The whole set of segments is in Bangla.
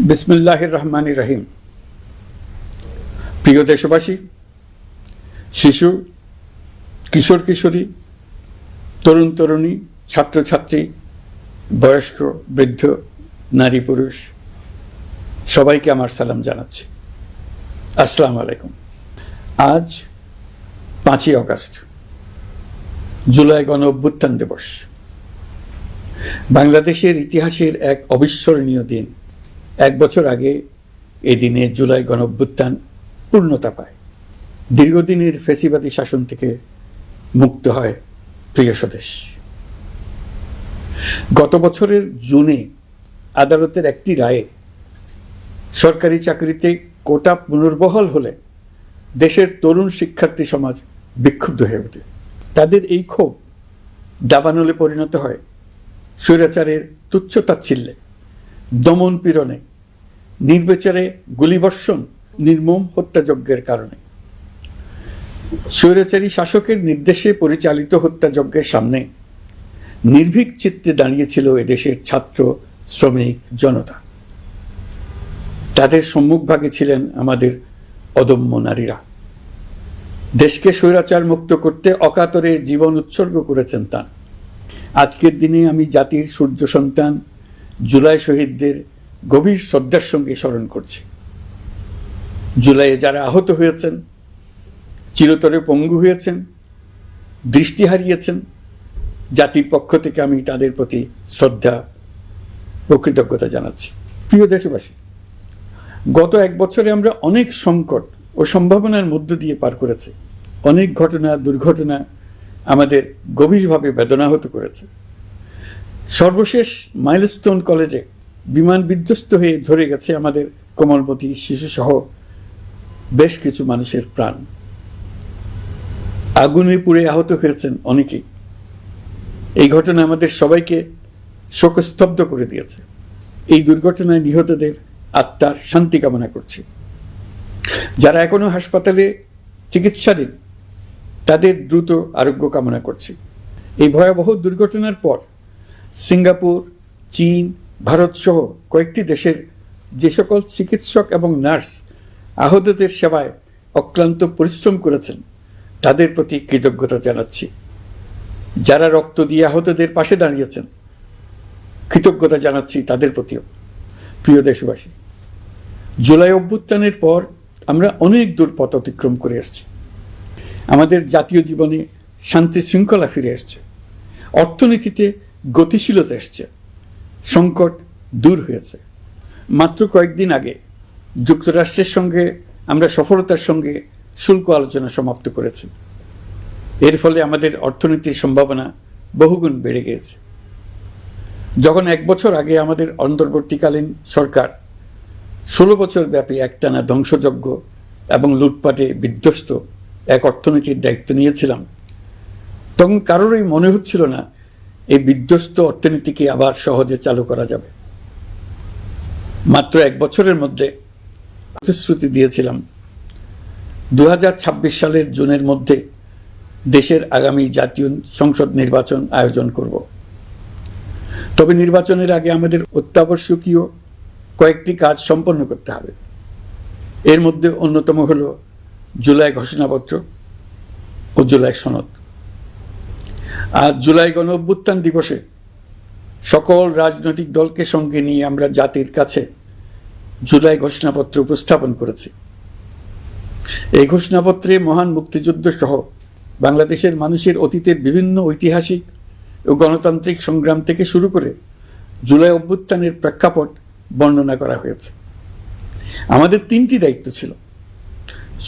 বিসমিল্লাহির রহমানির রহিম। প্রিয় দেশবাসী, শিশু, কিশোর কিশোরী, তরুণ তরুণী, ছাত্রছাত্রী, বয়স্ক, বৃদ্ধ, নারী পুরুষ সবাইকে আমার সালাম জানাচ্ছি। আসসালামু আলাইকুম। আজ 5ই অগস্ট, জুলাই গণ অভ্যুত্থান দিবস। বাংলাদেশের ইতিহাসের এক অবিস্মরণীয় দিন। 1 বছর আগে এই দিনে জুলাই গণ অভ্যুত্থান পূর্ণতা পায়। দীর্ঘদিনের ফ্যাসিবাদী শাসন থেকে মুক্ত হয় প্রিয় স্বদেশ। গত বছরের জুনে আদালতের একটি রায়ে সরকারি চাকরিতে কোটা পুনর্বহাল হলে দেশের তরুণ শিক্ষার্থী সমাজ বিক্ষুব্ধ হয়ে ওঠে। তাদের এই ক্ষোভ দাবানলে পরিণত হয় স্বৈরাচারের তুচ্ছ-তাচ্ছিল্যে, দমন পীড়নে, নির্বিচারে গুলিবর্ষণ, নির্মম হত্যাযজ্ঞের কারণে। স্বৈরাচারী শাসকের নির্দেশে পরিচালিত হত্যাযজ্ঞের সামনে নির্ভীক চিত্তে দাঁড়িয়েছিল এদেশের ছাত্র, শ্রমিক, জনতা। তাদের সম্মুখভাগে ছিলেন আমাদের অদম্য নারীরা। দেশকে স্বৈরাচার মুক্ত করতে অকাতরে জীবন উৎসর্গ করেছেন তাঁরা। আজকের দিনে আমি জাতির সূর্য সন্তান জুলাই শহীদদের গভীর শ্রদ্ধার সঙ্গে স্মরণ করছি। জুলাইয়ে যারা আহত হয়েছেন, চিরতরে পঙ্গু হয়েছেন, দৃষ্টি হারিয়েছেন, জাতির পক্ষ থেকে আমি তাদের প্রতি শ্রদ্ধা ও কৃতজ্ঞতা জানাচ্ছি। প্রিয় দেশবাসী, গত 1 বছরে আমরা অনেক সংকট ও সম্ভাবনার মধ্য দিয়ে পার করেছি। অনেক ঘটনা, দুর্ঘটনা আমাদের গভীরভাবে বেদনাহত করেছে। সর্বশেষ মাইলস্টোন কলেজে বিমান বিধ্বস্ত হয়ে ঝরে গেছে আমাদের কোমলমতি শিশুসহ বেশ কিছু মানুষের প্রাণ। আগুনে পুড়ে আহত হয়েছেন অনেকেই। এই ঘটনা আমাদের সবাইকে শোকস্তব্ধ করে দিয়েছে। এই দুর্ঘটনায় নিহতদের আত্মার শান্তি কামনা করছি। যারা এখনো হাসপাতালে চিকিৎসাধীন তাদের দ্রুত আরোগ্য কামনা করছি। এই ভয়াবহ দুর্ঘটনার পর সিঙ্গাপুর, চীন, ভারত সহ কয়েকটি দেশের যে সকল চিকিৎসক এবং নার্স আহতদের সেবায় অক্লান্ত পরিশ্রম করেছেন তাদের প্রতি কৃতজ্ঞতা জানাচ্ছি। যারা রক্ত দিয়ে আহতদের পাশে দাঁড়িয়েছেন কৃতজ্ঞতা জানাচ্ছি তাদের প্রতিও। প্রিয় দেশবাসী, জুলাই অভ্যুত্থানের পর আমরা অনেক দূর পথ অতিক্রম করে এসেছি। আমাদের জাতীয় জীবনে শান্তি শৃঙ্খলা ফিরে এসছে, অর্থনীতিতে গতিশীলতা এসছে, সংকট দূর হয়েছে। মাত্র কয়েকদিন আগে যুক্তরাষ্ট্রের সঙ্গে আমরা সফলতার সঙ্গে শুল্ক আলোচনা সমাপ্ত করেছি। এর ফলে আমাদের অর্থনীতির সম্ভাবনা বহুগুণ বেড়ে গিয়েছে। যখন 1 বছর আগে আমাদের অন্তর্বর্তীকালীন সরকার 16 বছর ব্যাপী একটানা ধ্বংসযজ্ঞ এবং লুটপাটে বিধ্বস্ত এক অর্থনীতির দায়িত্ব নিয়েছিলাম, তখন কারোরই মনে হচ্ছিল না এই বিধ্বস্ত অর্থনীতিকে আবার সহজে চালু করা যাবে। মাত্র 1 বছরের মধ্যে প্রতিশ্রুতি দিয়েছিলাম 2026 সালের জুনের মধ্যে দেশের আগামী জাতীয় সংসদ নির্বাচন আয়োজন করব। তবে নির্বাচনের আগে আমাদের অত্যাবশ্যকীয় কয়েকটি কাজ সম্পন্ন করতে হবে। এর মধ্যে অন্যতম হল জুলাই ঘোষণাপত্র ও জুলাই সনদ। আজ জুলাই গণ অভ্যুত্থান দিবসে সকল রাজনৈতিক দলকে সঙ্গে নিয়ে আমরা জাতির কাছে জুলাই ঘোষণাপত্র উপস্থাপন করেছি। এই ঘোষণাপত্রে মহান মুক্তিযুদ্ধ সহ বাংলাদেশের মানুষের অতীতের বিভিন্ন ঐতিহাসিক ও গণতান্ত্রিক সংগ্রাম থেকে শুরু করে জুলাই অভ্যুত্থানের প্রেক্ষাপট বর্ণনা করা হয়েছে। আমাদের 3টি দায়িত্ব ছিল: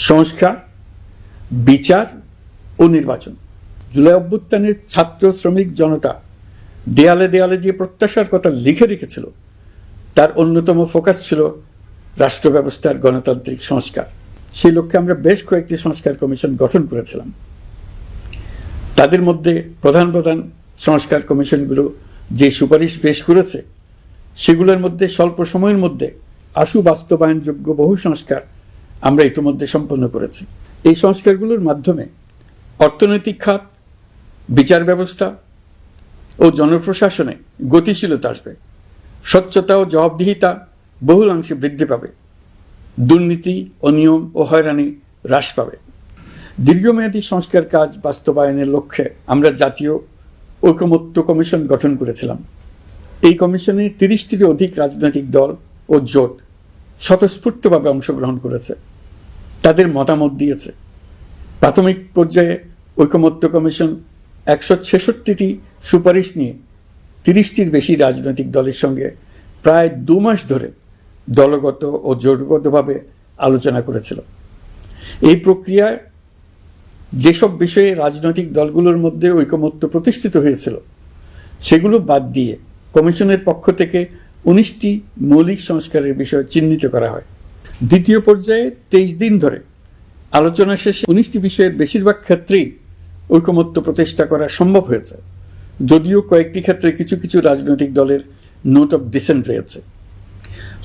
সংস্কার, বিচার ও নির্বাচন। জুলাই অভ্যুত্থানের ছাত্র, শ্রমিক, জনতা দেয়ালে দেয়ালে যে প্রত্যাশার কথা লিখে রেখেছিল তার অন্যতম ফোকাস ছিল রাষ্ট্র ব্যবস্থার গণতান্ত্রিক সংস্কার। সেই লক্ষ্যে আমরা বেশ কয়েকটি সংস্কার কমিশন গঠন করেছিলাম। তাদের মধ্যে প্রধান প্রধান সংস্কার কমিশনগুলো যে সুপারিশ পেশ করেছে সেগুলোর মধ্যে স্বল্প সময়ের মধ্যে আশু বাস্তবায়নযোগ্য বহু সংস্কার আমরা ইতিমধ্যে সম্পন্ন করেছি। এই সংস্কারগুলোর মাধ্যমে অর্থনৈতিক খাত, বিচার ব্যবস্থা ও জনপ্রশাসনে গতিশীলতা আসবে। স্বচ্ছতা ও জবাবদিহিতা বহুলাংশে বৃদ্ধি পাবে, দুর্নীতি, অনিয়ম ও হয়রানি হ্রাস পাবে। দীর্ঘমেয়াদী সংস্কার কাজ বাস্তবায়নের লক্ষ্যে আমরা জাতীয় ঐকমত্য কমিশন গঠন করেছিলাম। এই কমিশনে 30টিরও অধিক রাজনৈতিক দল ও জোট স্বতঃস্ফূর্তভাবে অংশগ্রহণ করেছে, তাদের মতামত দিয়েছে। প্রাথমিক পর্যায়ে ঐকমত্য কমিশন 166টি সুপারিশ নিয়ে 30টির বেশি রাজনৈতিক দলের সঙ্গে প্রায় 2 মাস ধরে দলগত ও জোটগতভাবে আলোচনা করেছিল। এই প্রক্রিয়ায় যেসব বিষয়ে রাজনৈতিক দলগুলোর মধ্যে ঐকমত্য প্রতিষ্ঠিত হয়েছিল সেগুলো বাদ দিয়ে কমিশনের পক্ষ থেকে 19টি মৌলিক সংস্কারের বিষয় চিহ্নিত করা হয়। দ্বিতীয় পর্যায়ে 23 দিন ধরে আলোচনা শেষে 19টি বিষয়ের বেশিরভাগ ক্ষেত্রেই ঐকমত্য প্রতিষ্ঠা করা সম্ভব হয়েছে, যদিও কয়েকটি ক্ষেত্রে কিছু কিছু রাজনৈতিক দলের নোট অফ ডিসেন্ট রয়েছে।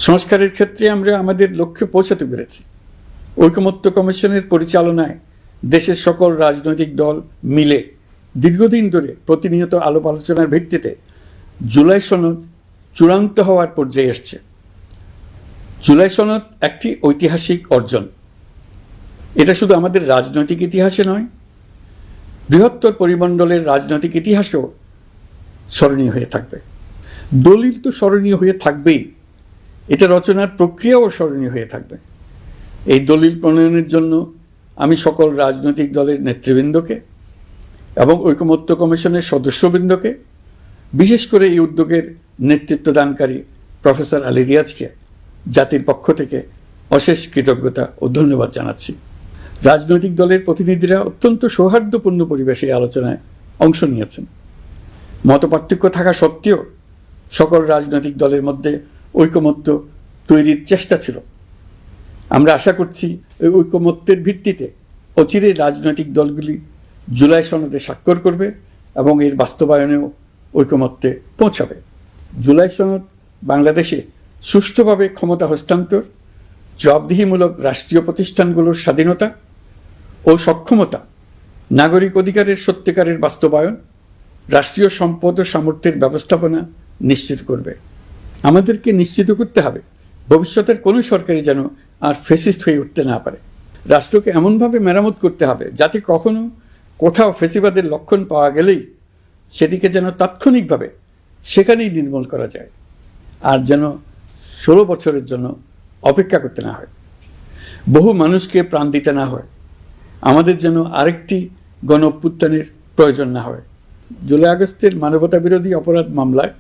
সংস্কারের ক্ষেত্রে আমরা আমাদের লক্ষ্যে পৌঁছাতে পেরেছি। ঐকমত্য কমিশনের পরিচালনায় দেশের সকল রাজনৈতিক দল মিলে দীর্ঘদিন ধরে প্রতিনিয়ত আলাপ আলোচনার ভিত্তিতে জুলাই সনদ চূড়ান্ত হওয়ার পর্যায়ে এসছে। জুলাই সনদ একটি ঐতিহাসিক অর্জন। এটা শুধু আমাদের রাজনৈতিক ইতিহাসে নয়, বৃহত্তর পরিমণ্ডলের রাজনৈতিক ইতিহাসেও স্মরণীয় হয়ে থাকবে। দলিল তো স্মরণীয় হয়ে থাকবেই, এটা রচনার প্রক্রিয়াও স্মরণীয় হয়ে থাকবে। এই দলিল প্রণয়নের জন্য আমি সকল রাজনৈতিক দলের নেতৃবৃন্দকে এবং ঐকমত্য কমিশনের সদস্যবৃন্দকে, বিশেষ করে এই উদ্যোগের নেতৃত্বদানকারী প্রফেসর আলী রিয়াজকে জাতির পক্ষ থেকে অশেষ কৃতজ্ঞতা ও ধন্যবাদ জানাচ্ছি। রাজনৈতিক দলের প্রতিনিধিরা অত্যন্ত সৌহার্দ্যপূর্ণ পরিবেশে আলোচনায় অংশ নিয়েছেন। মতপার্থক্য থাকা সত্ত্বেও সকল রাজনৈতিক দলের মধ্যে ঐকমত্য তৈরির চেষ্টা ছিল। আমরা আশা করছি এই ঐকমত্যের ভিত্তিতে অচিরে রাজনৈতিক দলগুলি জুলাই সনদে স্বাক্ষর করবে এবং এর বাস্তবায়নেও ঐকমত্যে পৌঁছাবে। জুলাই সনদ বাংলাদেশে সুষ্ঠুভাবে ক্ষমতা হস্তান্তর, জবাবদিহিমূলক রাষ্ট্রীয় প্রতিষ্ঠানগুলোর স্বাধীনতা ও সক্ষমতা, নাগরিক অধিকারের সত্যিকারের বাস্তবায়ন, রাষ্ট্রীয় সম্পদ ও সামর্থ্যের ব্যবস্থাপনা নিশ্চিত করবে। আমাদেরকে নিশ্চিত করতে হবে ভবিষ্যতের কোনো সরকারই যেন আর ফ্যাসিস্ট হয়ে উঠতে না পারে। রাষ্ট্রকে এমনভাবে মেরামত করতে হবে যাতে কখনো কোথাও ফ্যাসিবাদের লক্ষণ পাওয়া গেলেই সেটিকে যেন তাৎক্ষণিকভাবে সেখানেই নির্মূল করা যায়, আর যেন 16 বছরের জন্য অপেক্ষা করতে না হয়, বহু মানুষকে প্রাণ দিতে না হয়, আমাদের যেন আরেকটি গণ অভ্যুত্থানের প্রয়োজন না হয়। জুলাই আগস্টের মানবতা বিরোধী অপরাধ মামলায়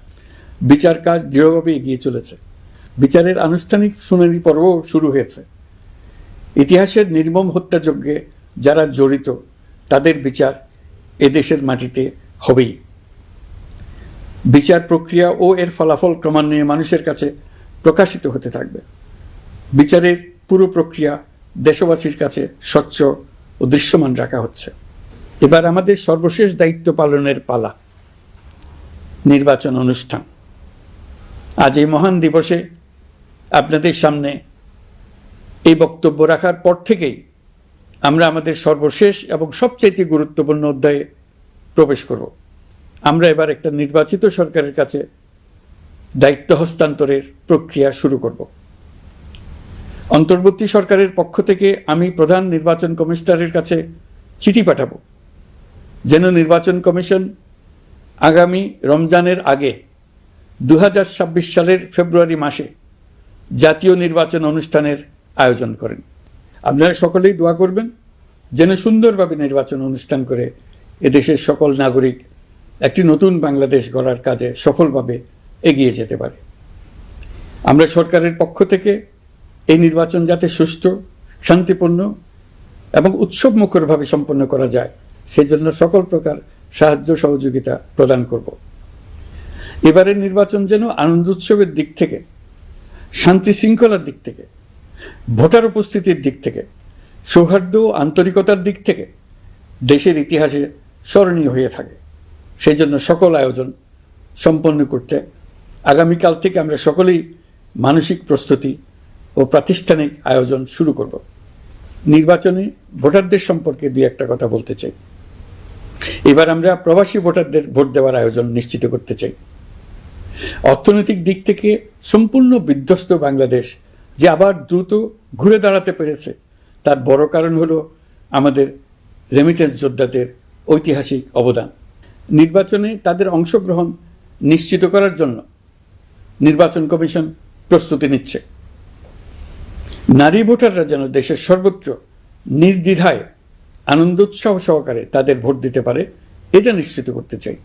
বিচার কাজ দৃঢ়ভাবে এগিয়ে চলেছে। বিচারের আনুষ্ঠানিক শুনানি পর্বও শুরু হয়েছে। ইতিহাসের নির্মম হত্যাযজ্ঞে যারা জড়িত তাদের বিচার এদেশের মাটিতে হবেই। বিচার প্রক্রিয়া ও এর ফলাফল ক্রমান্বয়ে মানুষের কাছে প্রকাশিত হতে থাকবে। বিচারের পুরো প্রক্রিয়া দেশবাসীর কাছে স্বচ্ছ ও দৃশ্যমান রাখা হচ্ছে। এবার আমাদের সর্বশেষ দায়িত্ব পালনের পালা, নির্বাচন অনুষ্ঠান। আজ এই মহান দিবসে আপনাদের সামনে এই বক্তব্য রাখার পর থেকেই আমরা আমাদের সর্বশেষ এবং সবচেয়ে গুরুত্বপূর্ণ অধ্যায়ে প্রবেশ করব। আমরা এবার একটা নির্বাচিত সরকারের কাছে দায়িত্ব হস্তান্তরের প্রক্রিয়া শুরু করব। অন্তর্বর্তী সরকারের পক্ষ থেকে আমি প্রধান নির্বাচন কমিশনারের কাছে চিঠি পাঠাবো যেন নির্বাচন কমিশন আগামী রমজানের আগে 2026 সালের ফেব্রুয়ারি মাসে জাতীয় নির্বাচন অনুষ্ঠানের আয়োজন করেন। আপনারা সকলেই দোয়া করবেন যেন সুন্দরভাবে নির্বাচন অনুষ্ঠান করে এদেশের সকল নাগরিক একটি নতুন বাংলাদেশ গড়ার কাজে সফলভাবে এগিয়ে যেতে পারে। আমরা সরকারের পক্ষ থেকে এই নির্বাচন যাতে সুষ্ঠু, শান্তিপূর্ণ এবং উৎসবমুখরভাবে সম্পন্ন করা যায় সেজন্য সকল প্রকার সাহায্য সহযোগিতা প্রদান করব। এবারের নির্বাচন যেন আনন্দ উৎসবের দিক থেকে, শান্তি শৃঙ্খলার দিক থেকে, ভোটার উপস্থিতির দিক থেকে, সৌহার্দ্য ও আন্তরিকতার দিক থেকে দেশের ইতিহাসে স্মরণীয় হয়ে থাকে। সেই জন্য সকল আয়োজন সম্পন্ন করতে আগামীকাল থেকে আমরা সকলেই মানসিক প্রস্তুতি ও প্রাতিষ্ঠানিক আয়োজন শুরু করব। নির্বাচনে ভোটারদের সম্পর্কে দুই একটা কথা বলতে চাই। এবার আমরা প্রবাসী ভোটারদের ভোট দেওয়ার আয়োজন নিশ্চিত করতে চাই। অর্থনৈতিক দিক থেকে সম্পূর্ণ বিধ্বস্ত বাংলাদেশ যে আবার দ্রুত ঘুরে দাঁড়াতে পেরেছে তার বড় কারণ হলো আমাদের রেমিটেন্স যোদ্ধাদের ঐতিহাসিক অবদান। নির্বাচনে তাদের অংশগ্রহণ নিশ্চিত করার জন্য নির্বাচন কমিশন প্রস্তুতি নিচ্ছে। নারী ভোটাররা যেন দেশের সর্বত্র নির্দ্বিধায় আনন্দোৎসব সহকারে তাদের ভোট দিতে পারে এটা নিশ্চিত করতে চাই।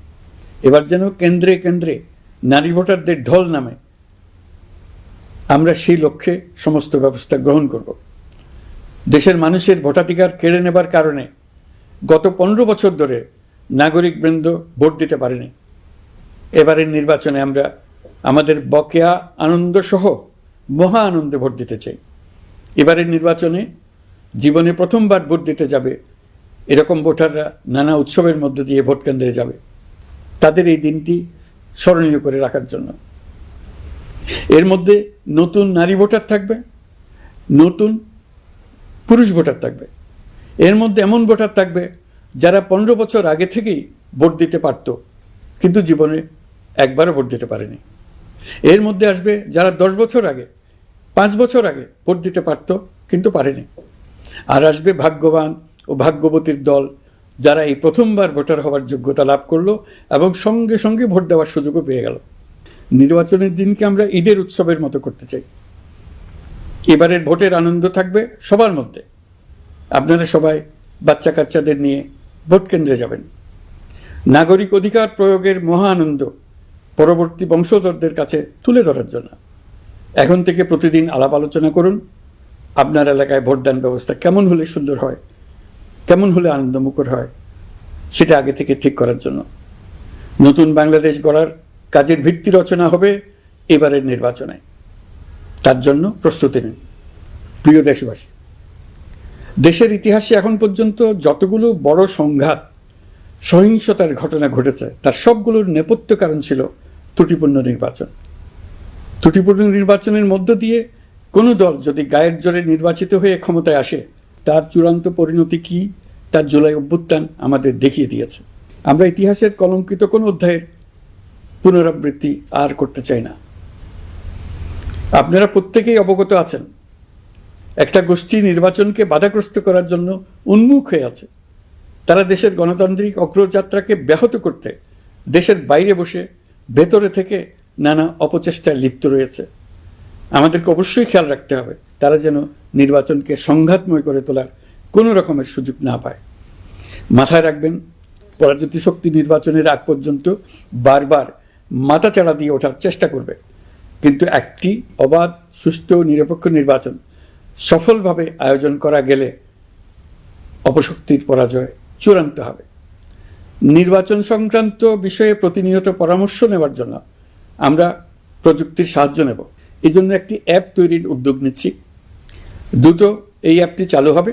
এবার যেন কেন্দ্রে কেন্দ্রে নারী ভোটারদের ঢল নামে, আমরা সেই লক্ষ্যে সমস্ত ব্যবস্থা গ্রহণ করব। দেশের মানুষের ভোটাধিকার কেড়ে নেবার কারণে গত 15 বছর ধরে নাগরিকবৃন্দ ভোট দিতে পারেনি। এবারের নির্বাচনে আমরা আমাদের বকেয়া আনন্দ সহ মহা আনন্দে ভোট দিতে চাই। এবারের নির্বাচনে জীবনে প্রথমবার ভোট দিতে যাবে এরকম ভোটাররা নানা উৎসবের মধ্য দিয়ে ভোট কেন্দ্রে যাবে, তাদের এই দিনটি স্মরণীয় করে রাখার জন্য। এর মধ্যে নতুন নারী ভোটার থাকবে, নতুন পুরুষ ভোটার থাকবে, এর মধ্যে এমন ভোটার থাকবে যারা 15 বছর আগে থেকেই ভোট দিতে পারত কিন্তু জীবনে একবারও ভোট দিতে পারেনি। এর মধ্যে আসবে যারা 10 বছর আগে, 5 বছর আগে ভোট দিতে পারত কিন্তু পারেনি। আর আসবে ভাগ্যবান ও ভাগ্যবতীর দল যারা এই প্রথমবার ভোটার হওয়ার যোগ্যতা লাভ করলো এবং সঙ্গে সঙ্গে ভোট দেওয়ার সুযোগও পেয়ে গেল। নির্বাচনের দিনকে আমরা ঈদের উৎসবের মতো করতে চাই। এবারের ভোটের আনন্দ থাকবে সবার মধ্যে। আপনারা সবাই বাচ্চা কাচ্চাদের নিয়ে ভোট কেন্দ্রে যাবেন। নাগরিক অধিকার প্রয়োগের মহা আনন্দ পরবর্তী বংশধরদের কাছে তুলে ধরার জন্য এখন থেকে প্রতিদিন আলাপ আলোচনা করুন। আপনার এলাকায় ভোটদান ব্যবস্থা কেমন হলে সুন্দর হয়, কেমন হলে আনন্দমুখর হয়, সেটা আগে থেকে ঠিক করার জন্য। নতুন বাংলাদেশ গড়ার কাজের ভিত্তি রচনা হবে এবারের নির্বাচনে। তার জন্য প্রস্তুতি নিন। প্রিয় দেশবাসী, দেশের ইতিহাসে এখন পর্যন্ত যতগুলো বড় সংঘাত, সহিংসতার ঘটনা ঘটেছে তার সবগুলোর নেপথ্য কারণ ছিল ত্রুটিপূর্ণ নির্বাচন। ত্রুটিপূর্ণ নির্বাচনের মধ্য দিয়ে কোনো দল যদি গায়ের জোরে নির্বাচিত হয়ে ক্ষমতায় আসে তার চূড়ান্ত পরিণতি কি তার জুলাই অভ্যুত্থান আমাদের দেখিয়ে দিয়েছে। আমরা ইতিহাসের কলঙ্কিত কোনো অধ্যায়ের পুনরাবৃত্তি আর করতে চাই না। আপনারা প্রত্যেকেই অবগত আছেন একটা গোষ্ঠী নির্বাচনকে বাধাগ্রস্ত করার জন্য উন্মুখ হয়ে আছে। তারা দেশের গণতান্ত্রিক অগ্রযাত্রাকে ব্যাহত করতে দেশের বাইরে বসে ভেতরে থেকে নানা অপচেষ্টায় লিপ্ত রয়েছে। আমাদেরকে অবশ্যই খেয়াল রাখতে হবে তারা যেন নির্বাচনকে সংঘাতময় করে তোলার কোনো রকমের সুযোগ না পায়। মাথায় রাখবেন, পরাজিত শক্তি নির্বাচনের আগ পর্যন্ত বারবার মাথাচাড়া দিয়ে ওঠার চেষ্টা করবে, কিন্তু একটি অবাধ, সুষ্ঠু, নিরপেক্ষ নির্বাচন সফলভাবে আয়োজন করা গেলে অপশক্তির পরাজয় চূড়ান্ত হবে। নির্বাচন সংক্রান্ত বিষয়ে প্রতিনিয়ত পরামর্শ নেওয়ার জন্য আমরা প্রযুক্তির সাহায্য নেব। এই জন্য একটি অ্যাপ তৈরির উদ্যোগ নিচ্ছি। দ্রুত এই অ্যাপটি চালু হবে।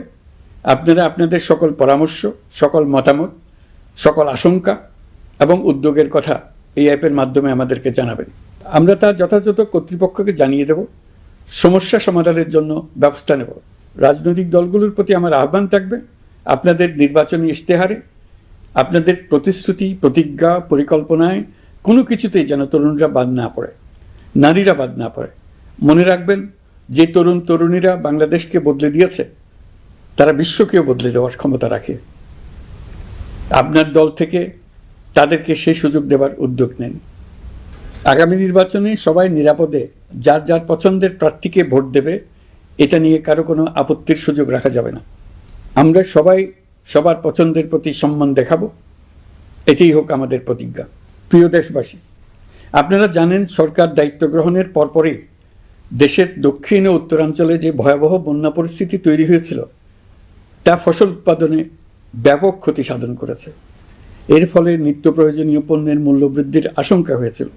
আপনারা আপনাদের সকল পরামর্শ, সকল মতামত, সকল আশঙ্কা এবং উদ্যোগের কথা এই অ্যাপের মাধ্যমে আমাদেরকে জানাবেন। আমরা তা যথাযথ কর্তৃপক্ষকে জানিয়ে দেব, সমস্যা সমাধানের জন্য ব্যবস্থা নেব। রাজনৈতিক দলগুলোর প্রতি আমার আহ্বান থাকবে, আপনাদের নির্বাচনী ইশতেহারে, আপনাদের প্রতিশ্রুতি, প্রতিজ্ঞা, পরিকল্পনায় কোনো কিছুতেই যেন তরুণরা বাদ না পড়ে, নারীরা বাদ না পড়ে। মনে রাখবেন, যে তরুণ তরুণীরা বাংলাদেশকে বদলে দিয়েছে তারা বিশ্বকেও বদলে দেওয়ার ক্ষমতা রাখে। আপনার দল থেকে তাদেরকে সেই সুযোগ দেওয়ার উদ্যোগ নেন। আগামী নির্বাচনে সবাই নিরাপদে যার যার পছন্দের প্রার্থীকে ভোট দেবে, এটা নিয়ে কারো কোনো আপত্তির সুযোগ রাখা যাবে না। আমরা সবাই সবার পছন্দের প্রতি সম্মান দেখাবো, এটাই হোক আমাদের প্রতিজ্ঞা। প্রিয় দেশবাসী, আপনারা জানেন সরকার দায়িত্ব গ্রহণের পরপরই দেশের দক্ষিণ ও উত্তরাঞ্চলে যে ভয়াবহ বন্যা পরিস্থিতি তৈরি হয়েছিল তা ফসল উৎপাদনে ব্যাপক ক্ষতি সাধন করেছে। এর ফলে নিত্য প্রয়োজনীয় পণ্যের মূল্যবৃদ্ধির আশঙ্কা হয়েছিল।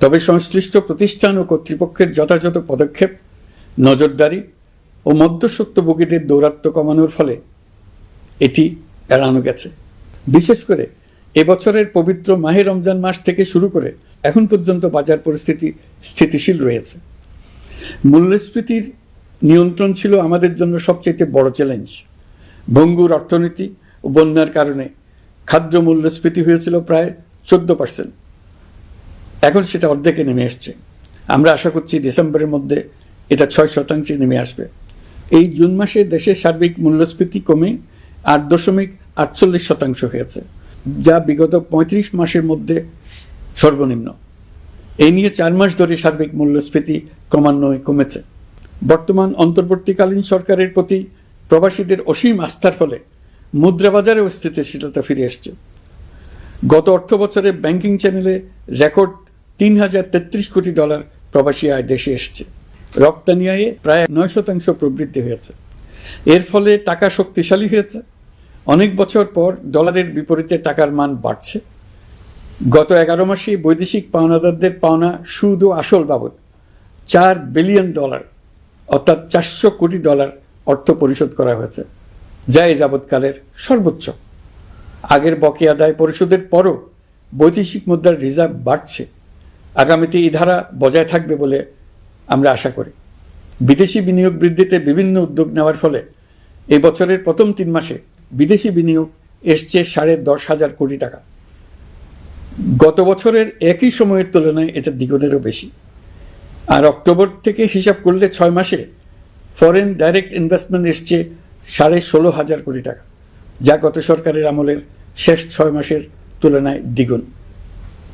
তবে সংশ্লিষ্ট প্রতিষ্ঠান ও কর্তৃপক্ষের যথাযথ পদক্ষেপ, নজরদারি ও মধ্যস্বত্বভোগীদের দৌরাত্ম্য কমানোর ফলে এটি এড়ানো গেছে। বিশেষ করে এবছরের পবিত্র মাহে রমজান মাস থেকে শুরু করে এখন পর্যন্ত বাজার পরিস্থিতি স্থিতিশীল রয়েছে। মূল্যস্ফীতির নিয়ন্ত্রণ ছিল আমাদের জন্য সবচেয়ে বড় চ্যালেঞ্জ। ভঙ্গুর অর্থনীতি ও বন্যার কারণে খাদ্য মূল্যস্ফীতি হয়েছিল প্রায় 14%। এখন সেটা অর্ধেকে নেমে এসছে। আমরা আশা করছি ডিসেম্বরের মধ্যে এটা 6% নেমে আসবে। এই জুন মাসে দেশের সার্বিক মূল্যস্ফীতি কমে 8.48% হয়েছে, যা বিগত 35 মাসের মধ্যে সর্বনিম্ন। এই নিয়ে 4 মাস ধরে সার্বিক মূল্যস্ফীতি ক্রমান্বয়ে কমেছে। বর্তমান অন্তর্বর্তীকালীন সরকারের প্রতি প্রবাসীদের অসীম আস্থার ফলে মুদ্রাবাজারেও স্থিতিশীলতা ফিরে এসছে। গত অর্থ বছরে ব্যাংকিং চ্যানেলে রেকর্ড $3033 কোটি প্রবাসী আয় দেশে এসছে। রপ্তানি আয়ে প্রায় 9% প্রবৃদ্ধি হয়েছে। এর ফলে টাকা শক্তিশালী হয়েছে। অনেক বছর পর ডলারের বিপরীতে টাকার মান বাড়ছে। গত 11 মাসে বৈদেশিক পাওনাদারদের পাওনা সুদ ও আসল বাবদ $4 বিলিয়ন অর্থাৎ $400 কোটি অর্থ পরিশোধ করা হয়েছে, যা এই যাবৎকালের সর্বোচ্চ। আগের বকেয়া আদায় পরিশোধের পরও বৈদেশিক মুদ্রার রিজার্ভ বাড়ছে। আগামীতে এই ধারা বজায় থাকবে বলে আমরা আশা করি। বিদেশি বিনিয়োগ বৃদ্ধিতে বিভিন্ন উদ্যোগ নেওয়ার ফলে এই বছরের প্রথম 3 মাসে বিদেশি বিনিয়োগ এসছে $10,500 কোটি। গত বছরের একই সময়ের তুলনায় এটা দ্বিগুণেরও বেশি। আর অক্টোবর থেকে হিসাব করলে 6 মাসে ফরেন ডাইরেক্ট ইনভেস্টমেন্ট এসছে $16,500 কোটি, যা গত সরকারের আমলের শেষ 6 মাসের তুলনায় দ্বিগুণ।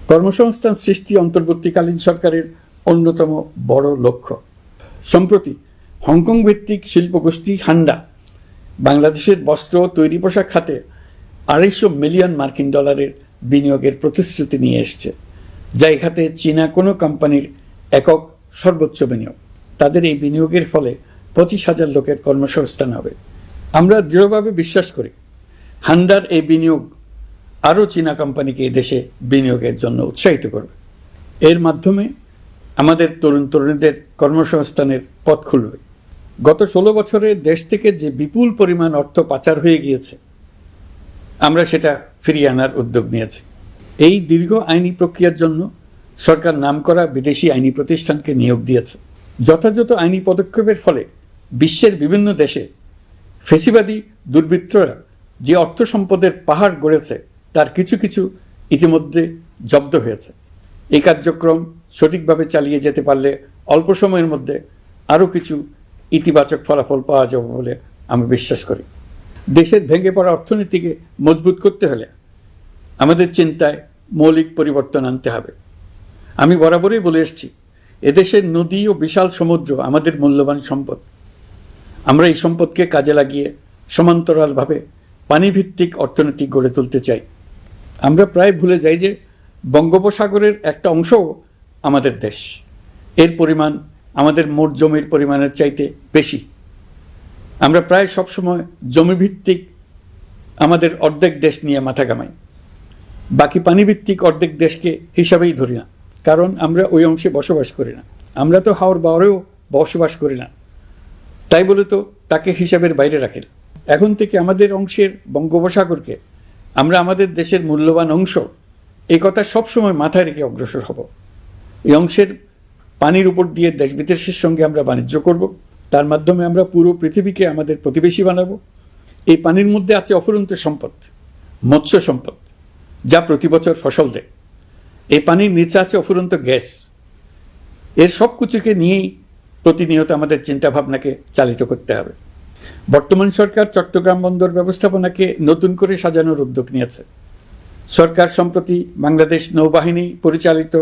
কর্মসংস্থান সৃষ্টি অন্তর্বর্তীকালীন সরকারের অন্যতম বড় লক্ষ্য। সম্প্রতি হংকং ভিত্তিক শিল্পগোষ্ঠী হান্ডা বাংলাদেশের বস্ত্র তৈরি পোশাক খাতে $250 মিলিয়ন বিনিয়োগের প্রতিশ্রুতি নিয়ে এসছে, যা এই খাতে চীনা কোনো কোম্পানির একক সর্বোচ্চ বিনিয়োগ। তাদের এই বিনিয়োগের ফলে 25,000 লোকের কর্মসংস্থান হবে। আমরা দৃঢ়ভাবে বিশ্বাস করি হান্ডার এই বিনিয়োগ আরও চীনা কোম্পানিকে এই দেশে বিনিয়োগের জন্য উৎসাহিত করবে। এর মাধ্যমে আমাদের তরুণ তরুণীদের কর্মসংস্থানের পথ খুলবে। গত 16 বছরে দেশ থেকে যে বিপুল পরিমাণ অর্থ পাচার হয়ে গিয়েছে, আমরা সেটা ফিরিয়ে আনার উদ্যোগ নিয়েছি। এই দীর্ঘ আইনি প্রক্রিয়ার জন্য সরকার নামকরা বিদেশি আইনি প্রতিষ্ঠানকে নিয়োগ দিয়েছে। যথাযথ আইনি পদক্ষেপের ফলে বিশ্বের বিভিন্ন দেশে ফেসিবাদী দুর্বৃত্তরা যে অর্থ সম্পদের পাহাড় গড়েছে তার কিছু কিছু ইতিমধ্যে জব্দ হয়েছে। এই কার্যক্রম সঠিকভাবে চালিয়ে যেতে পারলে অল্প সময়ের মধ্যে আরও কিছু ইতিবাচক ফলাফল পাওয়া যাবে বলে আমি বিশ্বাস করি। দেশের ভেঙে পড়া অর্থনীতিকে মজবুত করতে হলে আমাদের চিন্তায় মৌলিক পরিবর্তন আনতে হবে। আমি বরাবরই বলে এসেছি, এদেশের নদী ও বিশাল সমুদ্র আমাদের মূল্যবান সম্পদ। আমরা এই সম্পদকে কাজে লাগিয়ে সমান্তরালভাবে পানিভিত্তিক অর্থনীতি গড়ে তুলতে চাই। আমরা প্রায় ভুলে যাই যে বঙ্গোপসাগরের একটা অংশও আমাদের দেশ। এর পরিমাণ আমাদের মোট জমির পরিমাণের চাইতে বেশি। আমরা প্রায় সবসময় জমিভিত্তিক আমাদের অর্ধেক দেশ নিয়ে মাথা ঘামাই, বাকি পানিভিত্তিক অর্ধেক দেশকে হিসাবেই ধরি না, কারণ আমরা ওই অংশে বসবাস করি না। আমরা তো হাওর বাওরেও বসবাস করি না, তাই বলে তো তাকে হিসাবের বাইরে রাখি না। এখন থেকে আমাদের অংশের বঙ্গোপসাগরকে আমরা আমাদের দেশের মূল্যবান অংশ, এই কথা সবসময় মাথায় রেখে অগ্রসর হব। এই অংশের পানির উপর দিয়ে দেশ বিদেশের সঙ্গে আমরা বাণিজ্য করব, তার মাধ্যমে আমরা পুরো পৃথিবীকে আমাদের প্রতিবেশী বানাবো। এই পানির মধ্যে আছে অফুরন্ত সম্পদ, মৎস্য সম্পদ, যা প্রতি বছর ফসল দেয়। এই পানির নিচে আছে অফুরন্ত গ্যাস। এর সব কিছুকে নিয়েই প্রতিনিয়ত আমাদের চিন্তাভাবনাকে চালিত করতে হবে। বর্তমান সরকার চট্টগ্রাম বন্দর ব্যবস্থাপনাকে নতুন করে সাজানোর উদ্যোগ নিয়েছে। সরকার সম্প্রতি বাংলাদেশ নৌবাহিনী পরিচালিত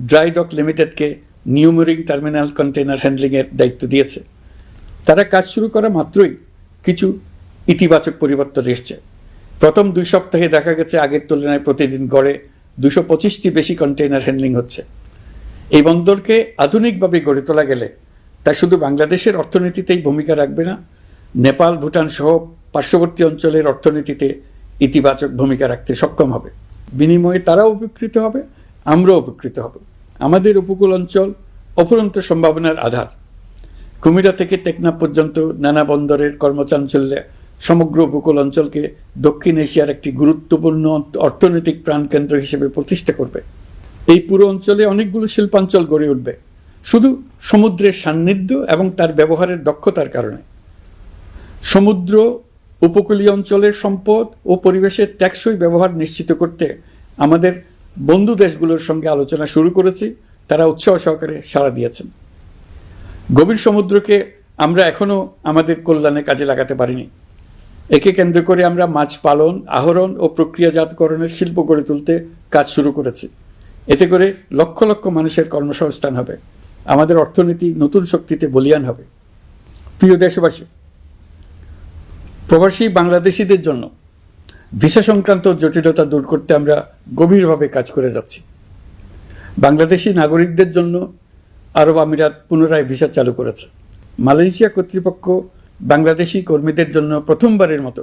ড্রাই ডক লিমিটেডকে নিউ মেরিন টার্মিনাল কন্টেইনার হ্যান্ডলিংয়ের দায়িত্ব দিয়েছে। তারা কাজ শুরু করা মাত্রই কিছু ইতিবাচক পরিবর্তন এসছে। প্রথম 2 সপ্তাহে দেখা গেছে আগের তুলনায় প্রতিদিন গড়ে 225টি বেশি কন্টেইনার হ্যান্ডলিং হচ্ছে। এই বন্দরকে আধুনিকভাবে গড়ে তোলা গেলে তা শুধু বাংলাদেশের অর্থনীতিতেই ভূমিকা রাখবে না, নেপাল, ভুটান সহ পার্শ্ববর্তী অঞ্চলের অর্থনীতিতে ইতিবাচক ভূমিকা রাখতে সক্ষম হবে। বিনিময়ে তারাও উপকৃত হবে, আমরাও উপকৃত হব। আমাদের উপকূল অঞ্চল অফুরন্ত সম্ভাবনার আধার। কুমিরা থেকে টেকনাফ পর্যন্ত নানা বন্দরের কর্মচাঞ্চল্যে সমগ্র উপকূল অঞ্চলকে দক্ষিণ এশিয়ার একটি গুরুত্বপূর্ণ অর্থনৈতিক প্রাণকেন্দ্র হিসেবে প্রতিষ্ঠা করবে। এই পুরো অঞ্চলে অনেকগুলো শিল্পাঞ্চল গড়ে উঠবে শুধু সমুদ্রের সান্নিধ্য এবং তার ব্যবহারের দক্ষতার কারণে। সমুদ্র উপকূলীয় অঞ্চলের সম্পদ ও পরিবেশের টেকসই ব্যবহার নিশ্চিত করতে আমাদের বন্ধু দেশগুলোর সঙ্গে আলোচনা শুরু করেছি, তারা উৎসাহ সহকারে সাড়া দিয়েছেন। গভীর সমুদ্রকে আমরা এখনও আমাদের কল্যাণে কাজে লাগাতে পারিনি। একে কেন্দ্র করে আমরা মাছ পালন, আহরণ ও প্রক্রিয়াজাতকরণের শিল্প গড়ে তুলতে কাজ শুরু করেছি। এতে করে লক্ষ লক্ষ মানুষের কর্মসংস্থান হবে, আমাদের অর্থনীতি নতুন শক্তিতে বলীয়ান হবে। প্রিয় দেশবাসী, প্রবাসী বাংলাদেশিদের জন্য ভিসা সংক্রান্ত জটিলতা দূর করতে আমরা গভীরভাবে কাজ করে যাচ্ছি। বাংলাদেশি নাগরিকদের জন্য আরব আমিরাত পুনরায় ভিসা চালু করেছে। মালয়েশিয়া কর্তৃপক্ষ বাংলাদেশি কর্মীদের জন্য প্রথমবারের মতো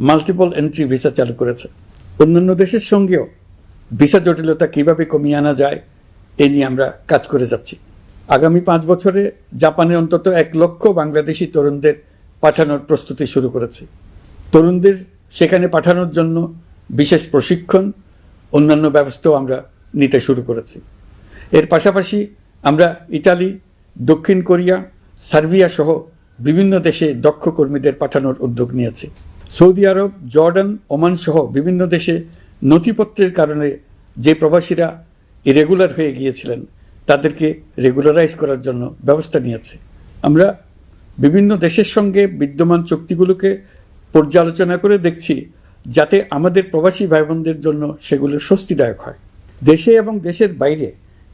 মাল্টিপল এন্ট্রি ভিসা চালু করেছে। অন্যান্য দেশের সঙ্গেও ভিসা জটিলতা কিভাবে কমিয়ে আনা যায় এ নিয়ে আমরা কাজ করে যাচ্ছি। আগামী 5 বছরে জাপানে অন্তত 1 লক্ষ বাংলাদেশি তরুণদের পাঠানোর প্রস্তুতি শুরু করেছে। তরুণদের সেখানে পাঠানোর জন্য বিশেষ প্রশিক্ষণ, অন্যান্য ব্যবস্থাও আমরা নিতে শুরু করেছি। এর পাশাপাশি আমরা ইতালি, দক্ষিণ কোরিয়া, সার্বিয়া সহ বিভিন্ন দেশে দক্ষ কর্মীদের পাঠানোর উদ্যোগ নিয়েছি। সৌদি আরব, জর্ডান, ওমান সহ বিভিন্ন দেশে নথিপত্রের কারণে যে প্রবাসীরা ইরেগুলার হয়ে গিয়েছিলেন তাদেরকে রেগুলারাইজ করার জন্য ব্যবস্থা নিয়েছে। আমরা বিভিন্ন দেশের সঙ্গে বিদ্যমান চুক্তিগুলোকে পর্যালোচনা করে দেখছি যাতে আমাদের প্রবাসী ভাই বোনদের জন্য সেগুলো স্বস্তিদায়ক হয়। দেশে এবং দেশের বাইরে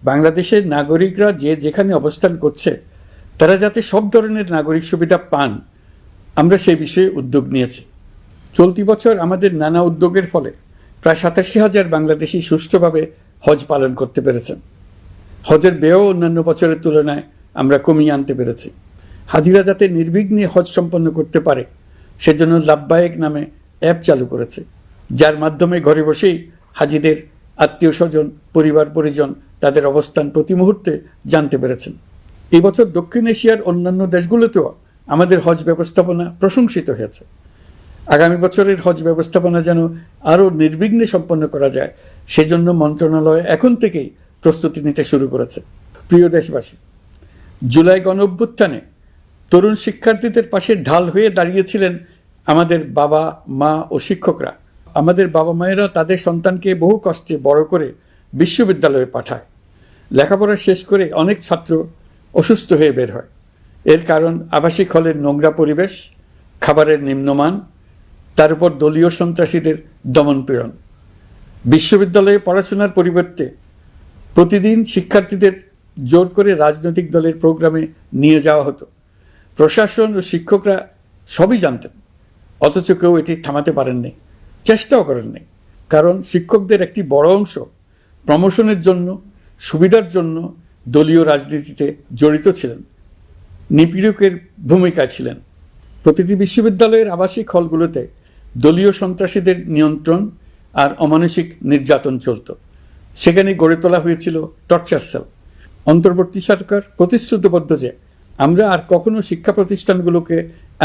বাংলাদেশের নাগরিকরা যে যেখানে অবস্থান করছে তারা যাতে সব ধরনের নাগরিক সুবিধা পান, আমরা সেই বিষয়ে উদ্যোগ নিয়েছি। চলতি বছর আমাদের নানা উদ্যোগের ফলে প্রায় 87,000 বাংলাদেশি সুষ্ঠুভাবে হজ পালন করতে পেরেছেন। হজের ব্যয়ও অন্যান্য বছরের তুলনায় আমরা কমিয়ে আনতে পেরেছি। হাজিরা যাতে নির্বিঘ্নে হজ সম্পন্ন করতে পারে সেজন্য লাব্বায়েক নামে অ্যাপ চালু করেছে, যার মাধ্যমে ঘরে বসেই হাজিদের আত্মীয় স্বজন, পরিবার পরিজন তাদের অবস্থান প্রতি মুহূর্তে জানতে পেরেছেন। এই বছর দক্ষিণ এশিয়ার অন্যান্য দেশগুলোতেও আমাদের হজ ব্যবস্থাপনা প্রশংসিত হয়েছে। আগামী বছরের হজ ব্যবস্থাপনা যেন আরও নির্বিঘ্নে সম্পন্ন করা যায় সেজন্য মন্ত্রণালয় এখন থেকেই প্রস্তুতি নিতে শুরু করেছে। প্রিয় দেশবাসী, জুলাই গণঅভ্যুত্থানে তরুণ শিক্ষার্থীদের পাশে ঢাল হয়ে দাঁড়িয়েছিলেন আমাদের বাবা মা ও শিক্ষকরা। আমাদের বাবা মায়েরা তাদের সন্তানকে বহু কষ্টে বড় করে বিশ্ববিদ্যালয়ে পাঠায়। লেখাপড়া শেষ করে অনেক ছাত্র অসুস্থ হয়ে বের হয়। এর কারণ আবাসিক হলের নোংরা পরিবেশ, খাবারের নিম্নমান, তার উপর দলীয় সন্ত্রাসীদের দমনপীড়ন। বিশ্ববিদ্যালয়ে পড়াশোনার পরিবর্তে প্রতিদিন শিক্ষার্থীদের জোর করে রাজনৈতিক দলের প্রোগ্রামে নিয়ে যাওয়া হতো। প্রশাসন ও শিক্ষকরা সবই জানতেন, অথচ কেউ এটি থামাতে পারেননি, চেষ্টাও করেননি। কারণ শিক্ষকদের একটি বড় অংশ প্রমোশনের জন্য, সুবিধার জন্য দলীয় রাজনীতিতে জড়িত ছিলেন, নিপীড়কের ভূমিকায় ছিলেন। প্রতিটি বিশ্ববিদ্যালয়ের আবাসিক হলগুলোতে দলীয় সন্ত্রাসীদের নিয়ন্ত্রণ আর অমানসিক নির্যাতন চলত। সেখানে গড়ে তোলা হয়েছিল টর্চার সেল। অন্তর্বর্তী সরকার প্রতিশ্রুতিবদ্ধ যে আমরা আর কখনো শিক্ষা প্রতিষ্ঠানগুলোকে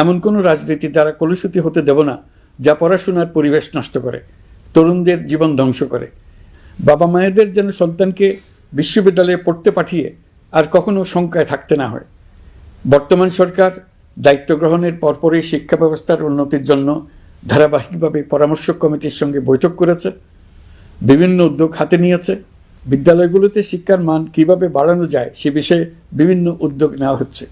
এমন কোনো রাজনীতি দ্বারা কলুষিত হতে দেব না যা পড়াশোনার পরিবেশ নষ্ট করে, তরুণদের জীবন ধ্বংস করে। বাবা মায়েদের যেন সন্তানকে বিশ্ববিদ্যালয়ে পড়তে পাঠিয়ে আর কখনো শঙ্কায় থাকতে না হয়। বর্তমান সরকার দায়িত্ব গ্রহণের পরপরই শিক্ষা ব্যবস্থার উন্নতির জন্য ধারাবাহিকভাবে পরামর্শ কমিটির সঙ্গে বৈঠক করেছে, বিভিন্ন উদ্যোগ হাতে নিয়েছে। বিদ্যালয়গুলোতে শিক্ষার মান কিভাবে বাড়ানো যায় সে বিষয়ে বিভিন্ন উদ্যোগ নেওয়া হচ্ছে।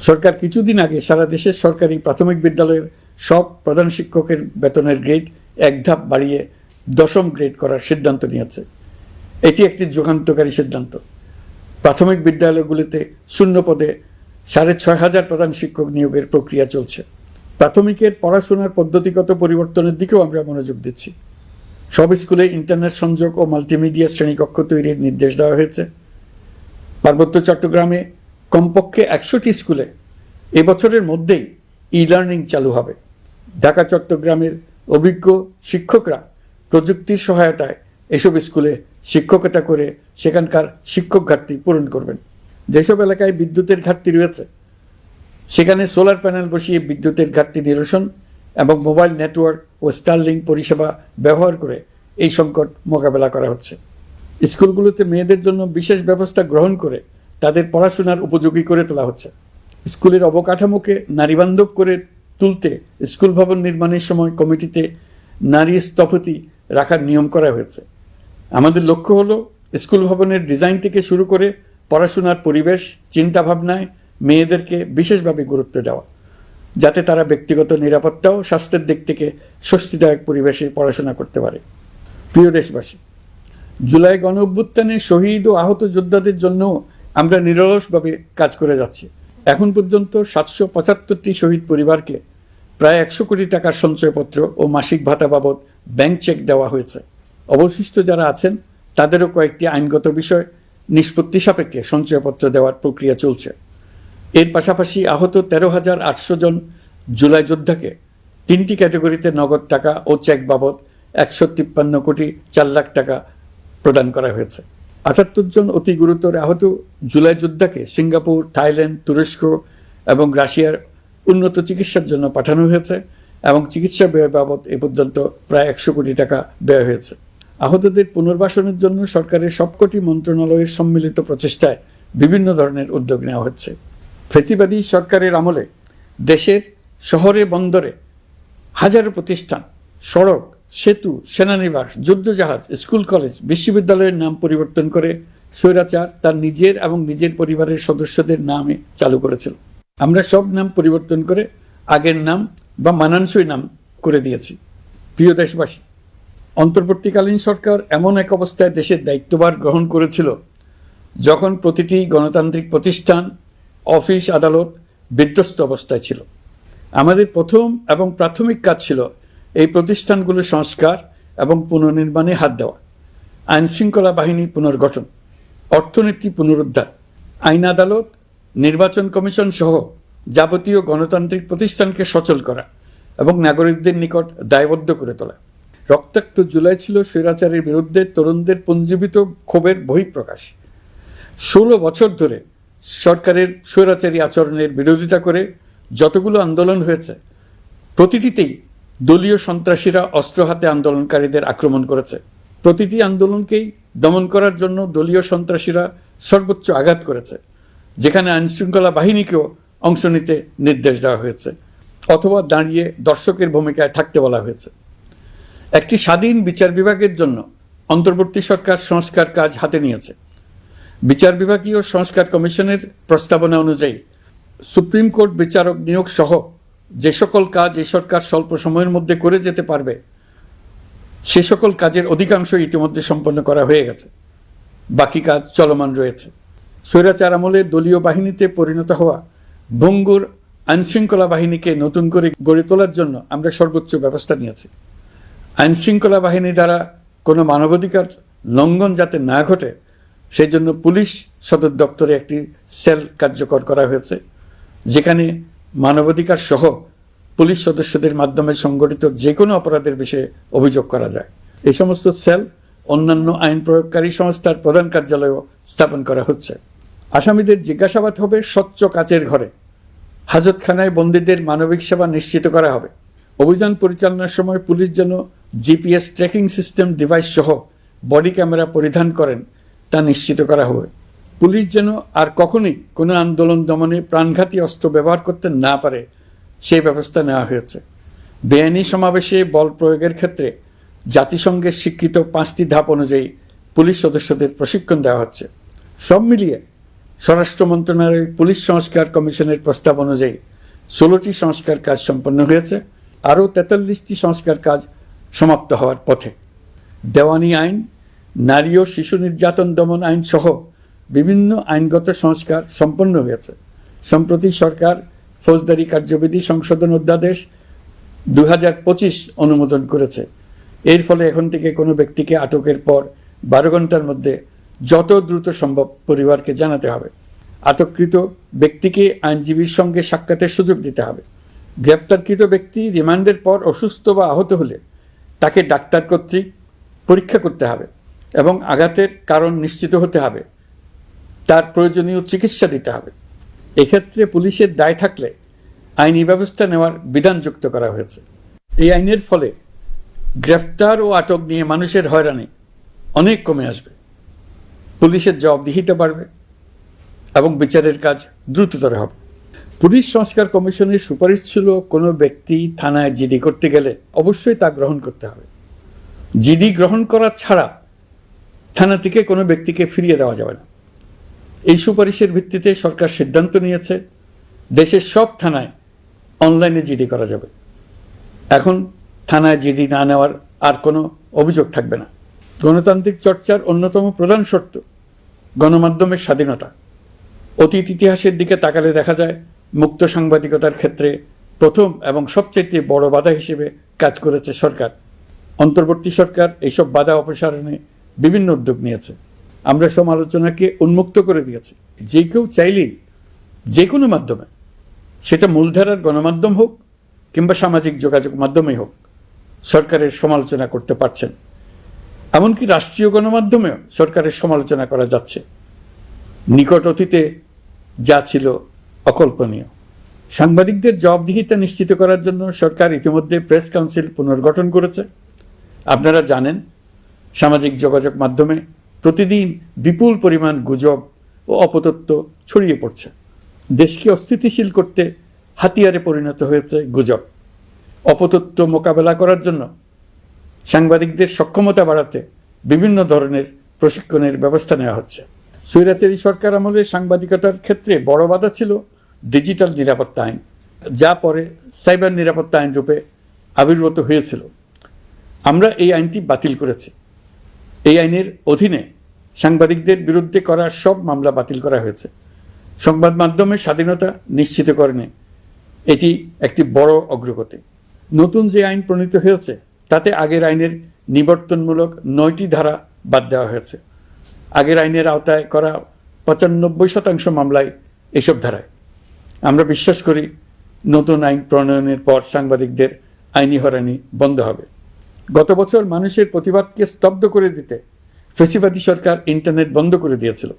সরকার কিছুদিন আগে সারা দেশের সরকারি প্রাথমিক বিদ্যালয়ের সব প্রধান শিক্ষকের বেতনের গ্রেড 1 ধাপ বাড়িয়ে 10ম গ্রেড করার সিদ্ধান্ত নিয়েছে। এটি একটি যুগান্তকারী সিদ্ধান্ত। প্রাথমিক বিদ্যালয়গুলিতে শূন্য পদে 6,500 প্রধান শিক্ষক নিয়োগের প্রক্রিয়া চলছে। প্রাথমিকের পড়াশোনার পদ্ধতিগত পরিবর্তনের দিকেও আমরা মনোযোগ দিচ্ছি। সব স্কুলে ইন্টারনেট সংযোগ ও মাল্টিমিডিয়া শ্রেণীকক্ষ তৈরির নির্দেশ দেওয়া হয়েছে। পার্বত্য চট্টগ্রামে কমপক্ষে 100টি স্কুলে এবছরের মধ্যেই ই-লার্নিং চালু হবে। ঢাকা চট্টগ্রামের অভিজ্ঞ শিক্ষকরা প্রযুক্তির সহায়তায় এসব স্কুলে শিক্ষকতা করে সেখানকার শিক্ষক ঘাটতি পূরণ করবেন। যেসব এলাকায় বিদ্যুতের ঘাটতি রয়েছে সেখানে সোলার প্যানেল বসিয়ে বিদ্যুতের ঘাটতি নিরসন এবং মোবাইল নেটওয়ার্ক ও স্টারলিংক পরিষেবা ব্যবহার করে এই সংকট মোকাবেলা করা হচ্ছে। স্কুলগুলোতে মেয়েদের জন্য বিশেষ ব্যবস্থা গ্রহণ করে তাদের পড়াশোনার উপযোগী করে তোলা হচ্ছে। স্কুলের অবকাঠামোকে নারীবান্ধব করে তুলতে স্কুল ভবন নির্মাণের সময় কমিটিতে নারী স্থপতি রাখার নিয়ম করা হয়েছে। আমাদের লক্ষ্য হলো স্কুল ভবনের ডিজাইন থেকে শুরু করে পড়াশোনার পরিবেশ চিন্তাভাবনায় মেয়েদেরকে বিশেষভাবে গুরুত্ব দেওয়া, যাতে তারা ব্যক্তিগত নিরাপত্তা ও স্বাস্থ্যের দিক থেকে স্বস্তিদায়ক পরিবেশে পড়াশোনা করতে পারে। প্রিয় দেশবাসী, জুলাই গণ অভ্যুত্থানে শহীদ ও আহত যোদ্ধাদের জন্য আমরা নিরলসভাবে কাজ করে যাচ্ছি। এখন পর্যন্ত 775টি শহীদ পরিবারকে প্রায় 100 কোটি টাকার সঞ্চয়পত্র ও মাসিক ভাতা বাবদ ব্যাংক চেক দেওয়া হয়েছে। অবশিষ্ট যারা আছেন তাদেরও কয়েকটি আইনগত বিষয় নিষ্পত্তি সাপেক্ষে সঞ্চয়পত্র দেওয়ার প্রক্রিয়া চলছে। এর পাশাপাশি আহত 13,800 জন জুলাই যোদ্ধাকে 3টি ক্যাটাগরিতে নগদ টাকা ও চেক বাবদ 153 কোটি 4 লাখ টাকা প্রদান করা হয়েছে। 78 জন অতি গুরুতর আহত জুলাই যোদ্ধাকে সিঙ্গাপুর, থাইল্যান্ড, তুরস্ক এবং রাশিয়ার উন্নত চিকিৎসার জন্য পাঠানো হয়েছে এবং চিকিৎসা ব্যয় বাবদ এ পর্যন্ত প্রায় 100 কোটি টাকা ব্যয় হয়েছে। আহতদের পুনর্বাসনের জন্য সরকারের সবকটি মন্ত্রণালয়ের সম্মিলিত প্রচেষ্টায় বিভিন্ন ধরনের উদ্যোগ নেওয়া হচ্ছে। ফ্যাসিবাদী সরকারের আমলে দেশের শহরে বন্দরে হাজারো প্রতিষ্ঠান, সড়ক, সেতু, সেনানিবাস, যুদ্ধজাহাজ, স্কুল, কলেজ, বিশ্ববিদ্যালয়ের নাম পরিবর্তন করে স্বৈরাচার তার নিজের এবং নিজের পরিবারের সদস্যদের নামে চালু করেছিল। আমরা সব নাম পরিবর্তন করে আগের নাম বা মানানসই নাম করে দিয়েছি। প্রিয় দেশবাসী, অন্তর্বর্তীকালীন সরকার এমন এক অবস্থায় দেশের দায়িত্বভার গ্রহণ করেছিল যখন প্রতিটি গণতান্ত্রিক প্রতিষ্ঠান, অফিস, আদালত বিধ্বস্ত অবস্থায় ছিল। আমাদের প্রথম এবং প্রাথমিক কাজ ছিল এই প্রতিষ্ঠানগুলোর সংস্কার এবং পুনর্নির্মাণে হাত দেওয়া, আইনশৃঙ্খলা বাহিনী পুনর্গঠন, অর্থনীতি পুনরুদ্ধার, আইন আদালত, নির্বাচন কমিশন সহ যাবতীয় গণতান্ত্রিক প্রতিষ্ঠানকে সচল করা এবং নাগরিকদের নিকট দায়বদ্ধ করে তোলা। রক্তাক্ত জুলাই ছিল স্বৈরাচারের বিরুদ্ধে তরুণদের পুঞ্জীবিত ক্ষোভের বহিঃপ্রকাশ। 16 বছর ধরে সরকারের স্বৈরাচারী আচরণের বিরোধিতা করে যতগুলো আন্দোলন হয়েছে, প্রতিটিতেই দলীয় সন্ত্রাসীরা অস্ত্র হাতে আন্দোলনকারীদের আক্রমণ করেছে। প্রতিটি আন্দোলনকেই দমন করার জন্য দলীয় সন্ত্রাসীরা সর্বোচ্চ আঘাত করেছে, যেখানে আইনশৃঙ্খলা বাহিনীকেও অংশ নিতে নির্দেশ দেওয়া হয়েছে অথবা দাঁড়িয়ে দর্শকের ভূমিকায় থাকতে বলা হয়েছে। একটি স্বাধীন বিচার বিভাগের জন্য অন্তর্বর্তী সরকার সংস্কার কাজ হাতে নিয়েছে। বিচার বিভাগীয় সংস্কার কমিশনের প্রস্তাবনা অনুযায়ী সুপ্রিম কোর্ট বিচারক নিয়োগ সহ যে সকল কাজ এই সরকার স্বল্প সময়ের মধ্যে করে যেতে পারবে, সে সকল কাজের অধিকাংশ ইতিমধ্যে সম্পন্ন করা হয়ে গেছে, বাকি কাজ চলমান রয়েছে। স্বৈরাচার আমলে দলীয় বাহিনীতে পরিণত হওয়া ভঙ্গুর আইনশৃঙ্খলা বাহিনীকে নতুন করে গড়ে তোলার জন্য আমরা সর্বোচ্চ ব্যবস্থা নিয়েছি। আইনশৃঙ্খলা বাহিনী দ্বারা কোনো মানবাধিকার লঙ্ঘন যাতে না ঘটে, সেই জন্য পুলিশ সদর দপ্তরে একটি সেল কার্যকর করা হয়েছে, যেখানে মানবাধিকার সহ পুলিশ সদস্যদের মাধ্যমে সংগঠিত যে কোনো অপরাধের বিষয়ে অভিযোগ করা যায়। এই সমস্ত সেল অন্যান্য আইন প্রয়োগকারী সংস্থার প্রধান কার্যালয়ও স্থাপন করা হচ্ছে। আসামিদের জিজ্ঞাসাবাদ হবে স্বচ্ছ কাচের ঘরে। হাজতখানায় বন্দীদের মানবিক সেবা নিশ্চিত করা হবে। অভিযান পরিচালনার সময় পুলিশ যেন জিপিএস ট্র্যাকিং সিস্টেম ডিভাইস সহ বডি ক্যামেরা পরিধান করেন তা নিশ্চিত করা হবে। পুলিশ যেন আর কখনোই কোনো আন্দোলন দমনে প্রাণঘাতী অস্ত্র ব্যবহার করতে না পারে, সেই ব্যবস্থা নেওয়া হয়েছে। বেআইনি সমাবেশে বল প্রয়োগের ক্ষেত্রে জাতিসংঘের স্বীকৃত 5টি ধাপ অনুযায়ী পুলিশ সদস্যদের প্রশিক্ষণ দেওয়া হচ্ছে। সব মিলিয়ে স্বরাষ্ট্র মন্ত্রণালয়ের পুলিশ সংস্কার কমিশনের প্রস্তাব অনুযায়ী 16টি সংস্কার কাজ সম্পন্ন হয়েছে। আরও 43টি সংস্কার কাজ সমাপ্ত হওয়ার পথে। দেওয়ানি আইন, নারী ও শিশু নির্যাতন দমন আইন সহ বিভিন্ন আইনগত সংস্কার সম্পন্ন হয়েছে। সম্প্রতি সরকার ফৌজদারি কার্যবিধি সংশোধন অধ্যাদেশ 2025 অনুমোদন করেছে। এর ফলে এখন থেকে কোনো ব্যক্তিকে আটকের পর 12 ঘন্টার মধ্যে যত দ্রুত সম্ভব পরিবারকে জানাতে হবে। আটককৃত ব্যক্তিকে আইনজীবীর সঙ্গে সাক্ষাতের সুযোগ দিতে হবে। গ্রেপ্তারকৃত ব্যক্তি রিমান্ডের পর অসুস্থ বা আহত হলে তাকে ডাক্তার কর্তৃক পরীক্ষা করতে হবে এবং আঘাতের কারণ নিশ্চিত হতে হবে। তার প্রয়োজনীয় চিকিৎসা দিতে হবে। এক্ষেত্রে পুলিশের দায় থাকলে আইনি ব্যবস্থা নেওয়ার বিধান যুক্ত করা হয়েছে। এই আইনের ফলে গ্রেফতার ও আটক নিয়ে মানুষের হয়রানি অনেক কমে আসবে, পুলিশের জবাবদিহিতা বাড়বে এবং বিচারের কাজ দ্রুততর হবে। পুলিশ সংস্কার কমিশনের সুপারিশ ছিল কোনো ব্যক্তি থানায় জিডি করতে গেলে অবশ্যই তা গ্রহণ করতে হবে। জিডি গ্রহণ করা ছাড়া থানা থেকে কোনো ব্যক্তিকে ফিরিয়ে দেওয়া যাবে না। এই সুপারিশের ভিত্তিতে সরকার সিদ্ধান্ত নিয়েছে দেশের সব থানায় অনলাইনে জিডি করা যাবে। এখন থানায় জিডি না নেওয়ার আর কোনো অভিযোগ থাকবে না। গণতান্ত্রিক চর্চার অন্যতম প্রধান শর্ত গণমাধ্যমের স্বাধীনতা। অতীত ইতিহাসের দিকে তাকালে দেখা যায় মুক্ত সাংবাদিকতার ক্ষেত্রে প্রথম এবং সবচেয়ে বড় বাধা হিসেবে কাজ করেছে সরকার। অন্তর্বর্তী সরকার এইসব বাধা অপসারণে বিভিন্ন উদ্যোগ নিয়েছে। আমরা সমালোচনাকে উন্মুক্ত করে দিয়েছি। যে কেউ চাইলেই যে কোনো মাধ্যমে, সেটা মূলধারার গণমাধ্যম হোক কিংবা সামাজিক যোগাযোগ মাধ্যমেই হোক, সরকারের সমালোচনা করতে পারছেন। এমনকি রাষ্ট্রীয় গণমাধ্যমেও সরকারের সমালোচনা করা যাচ্ছে। নিকট অতীতে যা ছিল অকল্পনীয়। সাংবাদিকদের জবাবদিহিতা নিশ্চিত করার জন্য সরকার ইতিমধ্যে প্রেস কাউন্সিল পুনর্গঠন করেছে। আপনারা জানেন, সামাজিক যোগাযোগ মাধ্যমে প্রতিদিন বিপুল পরিমাণ গুজব ও অপতথ্য ছড়িয়ে পড়ছে। দেশকে অস্থিতিশীল করতে হাতিয়ারে পরিণত হয়েছে গুজব। অপতথ্য মোকাবেলা করার জন্য সাংবাদিকদের সক্ষমতা বাড়াতে বিভিন্ন ধরনের প্রশিক্ষণের ব্যবস্থা নেওয়া হচ্ছে। স্বৈরাচারী সরকার আমলে সাংবাদিকতার ক্ষেত্রে বড় বাধা ছিল ডিজিটাল নিরাপত্তা আইন, যা পরে সাইবার নিরাপত্তা আইন রূপে আবির্ভূত হয়েছিল। আমরা এই আইনটি বাতিল করেছি। এই আইনের অধীনে সাংবাদিকদের বিরুদ্ধে করা সব মামলা বাতিল করা হয়েছে। সংবাদ মাধ্যমের স্বাধীনতা নিশ্চিতকরণে এটি একটি বড় অগ্রগতি। নতুন যে আইন প্রণীত হয়েছে তাতে আগের আইনের নিবর্তনমূলক 9টি ধারা বাদ দেওয়া হয়েছে। আগের আইনের আওতায় করা 95% মামলায় এসব ধারায়। আমরা বিশ্বাস করি নতুন আইন প্রণয়নের পর সাংবাদিকদের আইনি হয়রানি বন্ধ হবে। গত বছর মানুষের প্রতিবাদকে স্তব্ধ করে দিতে ফ্যাসিবাদী সরকার ইন্টারনেট বন্ধ করে দিয়েছিল,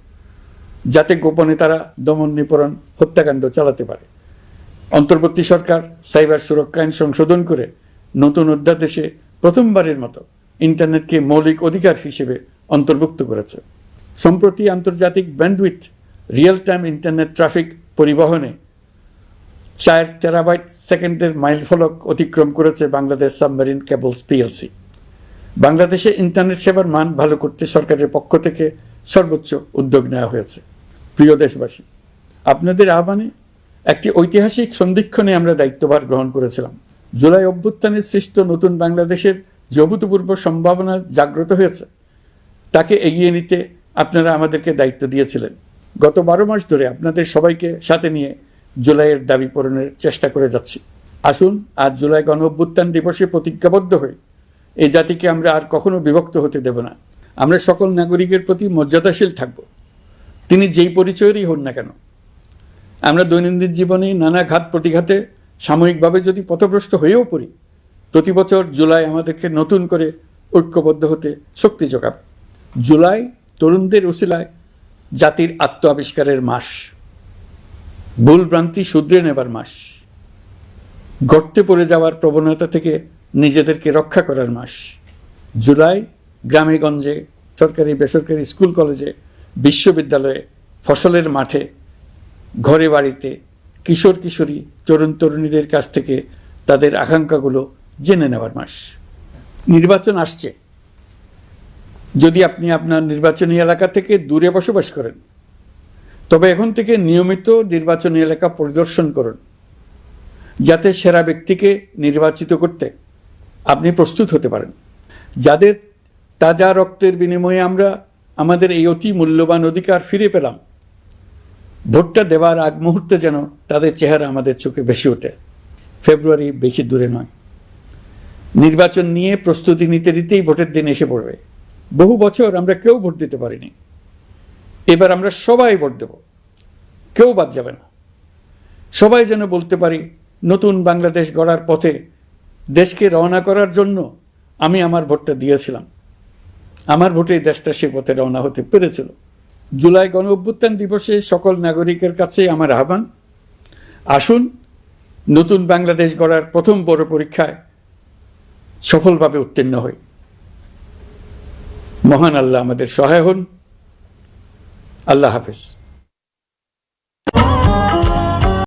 যাতে গোপনে তারা দমন নিপীড়ন হত্যাকাণ্ড চালাতে পারে। অন্তর্বর্তী সরকার সাইবার সুরক্ষা আইন সংশোধন করে নতুন অধ্যাদেশে প্রথমবারের মতো ইন্টারনেটকে মৌলিক অধিকার হিসেবে অন্তর্ভুক্ত করেছে। সম্প্রতি আন্তর্জাতিক bandwidth real time internet traffic পরিবহনে 4 টেরাবাইট সেকেন্ডের মাইলফলক অতিক্রম করেছে বাংলাদেশ সাবমেরিন কেবলস পিএলসি। বাংলাদেশে ইন্টারনেট সেবার মান ভালো করতে সরকারের পক্ষ থেকে সর্বোচ্চ উদ্যোগ নেওয়া হয়েছে। প্রিয় দেশবাসী, আপনাদের আহ্বানে একটি ঐতিহাসিক সন্ধিক্ষণে আমরা দায়িত্বভার গ্রহণ করেছিলাম। জুলাই অভ্যুত্থানে সৃষ্ট নতুন বাংলাদেশের যে অভূতপূর্ব সম্ভাবনা জাগ্রত হয়েছে, তাকে এগিয়ে নিতে আপনারা আমাদেরকে দায়িত্ব দিয়েছিলেন। গত 12 মাস ধরে আপনাদের সবাইকে সাথে নিয়ে জুলাইয়ের দাবি পূরণের চেষ্টা করে যাচ্ছি। আসুন আজ জুলাই গণ অভ্যুত্থান দিবসে প্রতিজ্ঞাবদ্ধ হই এই জাতিকে আমরা আর কখনো বিভক্ত হতে দেব না। আমরা সকল নাগরিকের প্রতি মর্যাদাশীল থাকব, তিনি যেই পরিচয়েরই হন না কেন। আমরা দৈনন্দিন জীবনে নানা ঘাত প্রতিঘাতে সাময়িকভাবে যদি পথভ্রষ্ট হয়েও পড়ি, প্রতি বছর জুলাই আমাদেরকে নতুন করে ঐক্যবদ্ধ হতে শক্তি যোগাবে। জুলাই তরুণদের উসিলায় জাতির আত্ম আবিষ্কারের মাস, ভুল ভ্রান্তি শুধরে নেবার মাস, গর্তে পড়ে যাওয়ার প্রবণতা থেকে নিজেদেরকে রক্ষা করার মাস। জুলাই গ্রামে গঞ্জে, সরকারি বেসরকারি স্কুল কলেজে, বিশ্ববিদ্যালয়ে, ফসলের মাঠে, ঘরে বাড়িতে কিশোর কিশোরী তরুণ তরুণীদের কাছ থেকে তাদের আকাঙ্ক্ষাগুলো জেনে নেওয়ার মাস। নির্বাচন আসছে। যদি আপনি আপনার নির্বাচনী এলাকা থেকে দূরে বসবাস করেন, তবে এখন থেকে নিয়মিত নির্বাচনী এলাকা পরিদর্শন করুন, যাতে সেরা ব্যক্তিকে নির্বাচিত করতে আপনি প্রস্তুত হতে পারেন। যাদের তাজা রক্তের বিনিময়ে আমরা আমাদের এই অতি মূল্যবান অধিকার ফিরে পেলাম, ভোটটা দেওয়ার আগ মুহূর্তে যেন তাদের চেহারা আমাদের চোখে ভেসে ওঠে। ফেব্রুয়ারি বেশি দূরে নয়। নির্বাচন নিয়ে প্রস্তুতি নিতে নিতেই ভোটের দিন এসে পড়বে। বহু বছর আমরা কেউ ভোট দিতে পারিনি। এবার আমরা সবাই ভোট দেব, কেউ বাদ যাবে না। সবাই যেন বলতে পারি, নতুন বাংলাদেশ গড়ার পথে দেশকে রওনা করার জন্য আমি আমার ভোটটা দিয়েছিলাম। আমার ভোটে দেশটা সে পথে রওনা হতে পেরেছিল। জুলাই গণ অভ্যুত্থান দিবসে সকল নাগরিকের কাছে আমার আহ্বান, আসুন নতুন বাংলাদেশ গড়ার প্রথম বড় পরীক্ষায় সফলভাবে উত্তীর্ণ হই। মহান আল্লাহ আমাদের সহায় হন। আল্লাহ হাফেজ।